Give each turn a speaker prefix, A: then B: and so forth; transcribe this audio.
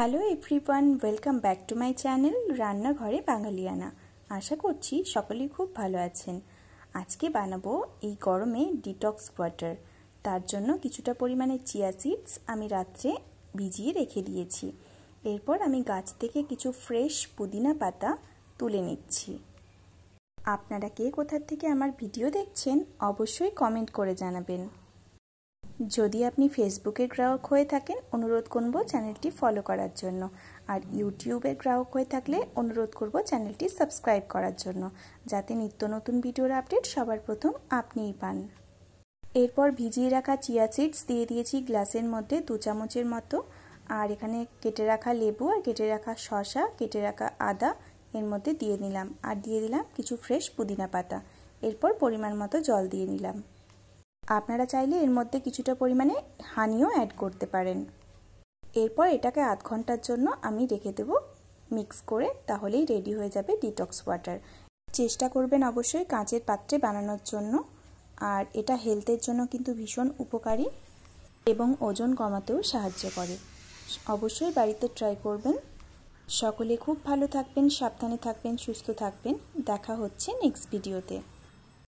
A: Hello everyone, welcome back to my channel রান্নাঘরে বাঙালিয়ানা। আশা করছি সকলেই খুব ভালো আছেন। আজকে বানাবো এই গরমে ডিটক্স ওয়াটার। তার জন্য কিছুটা পরিমাণে চিয়া সিডস আমি রাত্রে ভিজিয়ে রেখে দিয়েছি। এরপর আমি গাছ থেকে কিছু ফ্রেশ পুদিনা পাতা তুলে নিচ্ছি। আপনারা কে কোথা থেকে আমার ভিডিও দেখছেন অবশ্যই কমেন্ট করে জানাবেন। যদি আপনি ফেসবুকের গ্রাহক হয়ে থাকেন অনুরোধ করব চ্যানেলটি ফলো করার জন্য, আর ইউটিউবের গ্রাহক হয়ে থাকলে অনুরোধ করব চ্যানেলটি সাবস্ক্রাইব করার জন্য, যাতে নিত্য নতুন ভিডিওর আপডেট সবার প্রথম আপনিই পান। এরপর ভিজিয়ে রাখা চিয়া সিডস দিয়ে দিয়েছি গ্লাসের মধ্যে 2 চামচের মতো, আর এখানে কেটে রাখা লেবু আর কেটে রাখা শসা, কেটে রাখা আদা এর মধ্যে দিয়ে নিলাম, আর দিয়ে দিলাম কিছু ফ্রেশ পুদিনা পাতা। এরপর পরিমাণ মতো জল দিয়ে নিলাম। আপনারা চাইলে এর মধ্যে কিছুটা পরিমাণে হানিও অ্যাড করতে পারেন। এরপর এটাকে আধ ঘন্টার জন্য আমি রেখে দেব মিক্স করে, তাহলেই রেডি হয়ে যাবে ডিটক্স ওয়াটার। চেষ্টা করবেন অবশ্যই কাঁচের পাত্রে বানানোর জন্য, আর এটা হেলথের জন্য কিন্তু ভীষণ উপকারী এবং ওজন কমাতেও সাহায্য করে। অবশ্যই বাড়িতে ট্রাই করবেন। সকলে খুব ভালো থাকবেন, সাবধানে থাকবেন, সুস্থ থাকবেন। দেখা হচ্ছে নেক্সট ভিডিওতে।